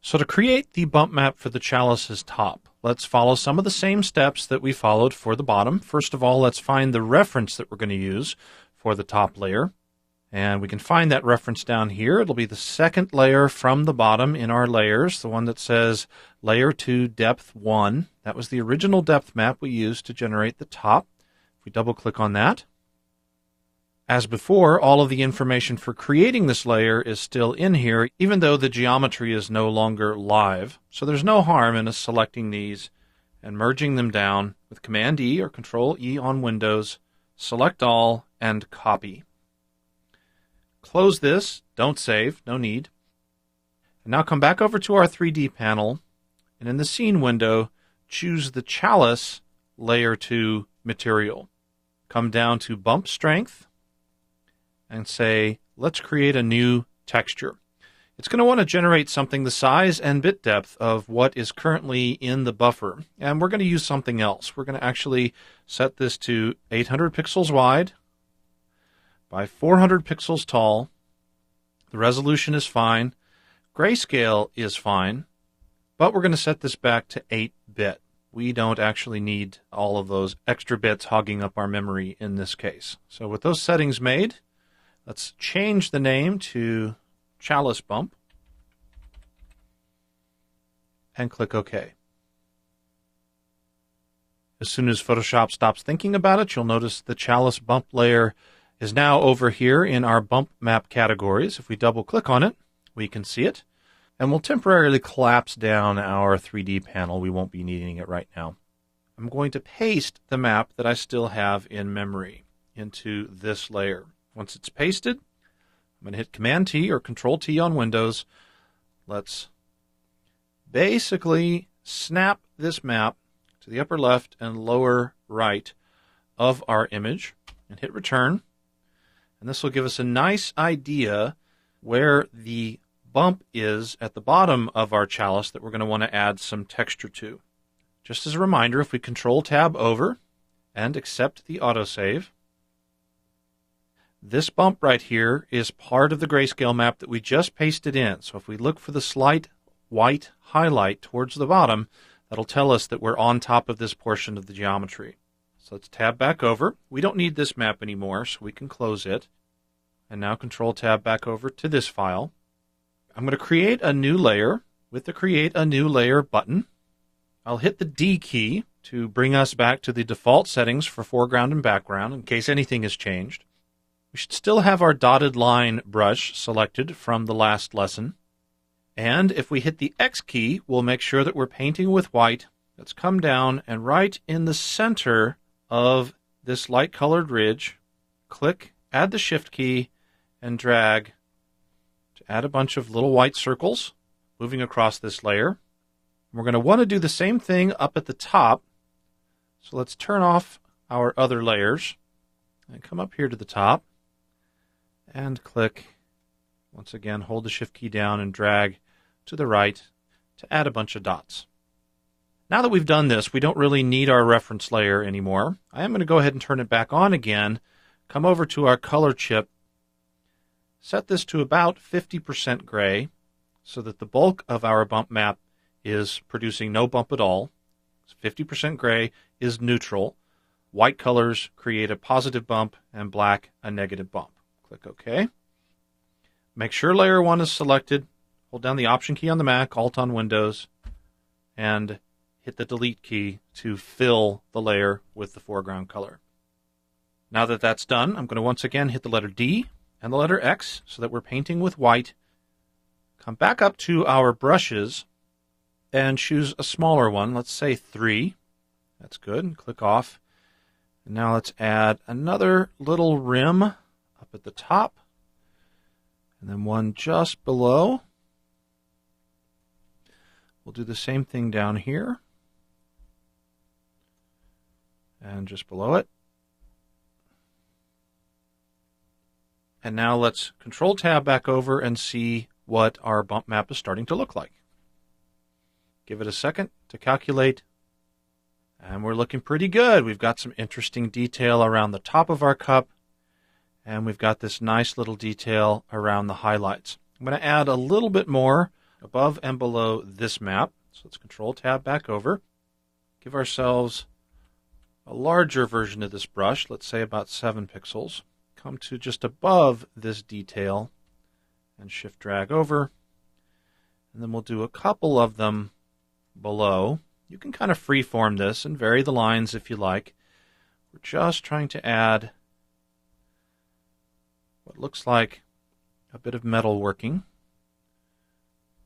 So to create the bump map for the chalice's top, let's follow some of the same steps that we followed for the bottom. First of all, let's find the reference that we're going to use for the top layer. And we can find that reference down here. It'll be the second layer from the bottom in our layers, the one that says Layer 2 Depth 1. That was the original depth map we used to generate the top. If we double-click on that, as before, all of the information for creating this layer is still in here, even though the geometry is no longer live. So there's no harm in us selecting these and merging them down with Command-E or Control-E on Windows, select all, and copy. Close this, don't save, no need. And now come back over to our 3D panel, and in the Scene window, choose the Chalice Layer 2 material. Come down to Bump Strength, and say, let's create a new texture. It's going to want to generate something the size and bit depth of what is currently in the buffer. And we're going to use something else. We're going to actually set this to 800 pixels wide by 400 pixels tall. The resolution is fine. Grayscale is fine. But we're going to set this back to 8-bit. We don't actually need all of those extra bits hogging up our memory in this case. So with those settings made, let's change the name to Chalice Bump and click OK. As soon as Photoshop stops thinking about it, you'll notice the Chalice Bump layer is now over here in our bump map categories. If we double click on it, we can see it. And we'll temporarily collapse down our 3D panel. We won't be needing it right now. I'm going to paste the map that I still have in memory into this layer. Once it's pasted, I'm going to hit Command-T or Control-T on Windows. Let's basically snap this map to the upper left and lower right of our image and hit Return. And this will give us a nice idea where the bump is at the bottom of our chalice that we're going to want to add some texture to. Just as a reminder, if we Control-Tab over and accept the autosave, this bump right here is part of the grayscale map that we just pasted in. So if we look for the slight white highlight towards the bottom, that'll tell us that we're on top of this portion of the geometry. So let's tab back over. We don't need this map anymore, so we can close it. And now Control-Tab back over to this file. I'm going to create a new layer with the Create a New Layer button. I'll hit the D key to bring us back to the default settings for foreground and background in case anything has changed. We should still have our dotted line brush selected from the last lesson. And if we hit the X key, we'll make sure that we're painting with white. Let's come down and right in the center of this light colored ridge, click, add the Shift key, and drag to add a bunch of little white circles moving across this layer. We're going to want to do the same thing up at the top. So let's turn off our other layers and come up here to the top. And click, once again, hold the Shift key down and drag to the right to add a bunch of dots. Now that we've done this, we don't really need our reference layer anymore. I am going to go ahead and turn it back on again, come over to our color chip, set this to about 50% gray so that the bulk of our bump map is producing no bump at all. 50% gray is neutral. White colors create a positive bump and black a negative bump. Click OK. Make sure Layer 1 is selected. Hold down the Option key on the Mac, Alt on Windows, and hit the Delete key to fill the layer with the foreground color. Now that that's done, I'm going to once again hit the letter D and the letter X so that we're painting with white. Come back up to our brushes and choose a smaller one. Let's say 3. That's good. Click off. And now let's add another little rim up at the top, and then one just below. We'll do the same thing down here, and just below it. And now let's Control-Tab back over and see what our bump map is starting to look like. Give it a second to calculate, and we're looking pretty good. We've got some interesting detail around the top of our cup, and we've got this nice little detail around the highlights. I'm going to add a little bit more above and below this map. So let's Control-Tab back over. Give ourselves a larger version of this brush, let's say about 7 pixels. Come to just above this detail and Shift-Drag over. And then we'll do a couple of them below. You can kind of freeform this and vary the lines if you like. We're just trying to add what looks like a bit of metal working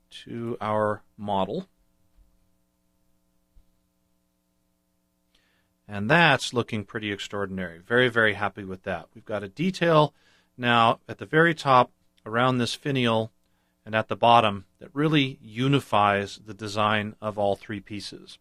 to our model. And that's looking pretty extraordinary. Very, very happy with that. We've got a detail now at the very top around this finial and at the bottom that really unifies the design of all three pieces.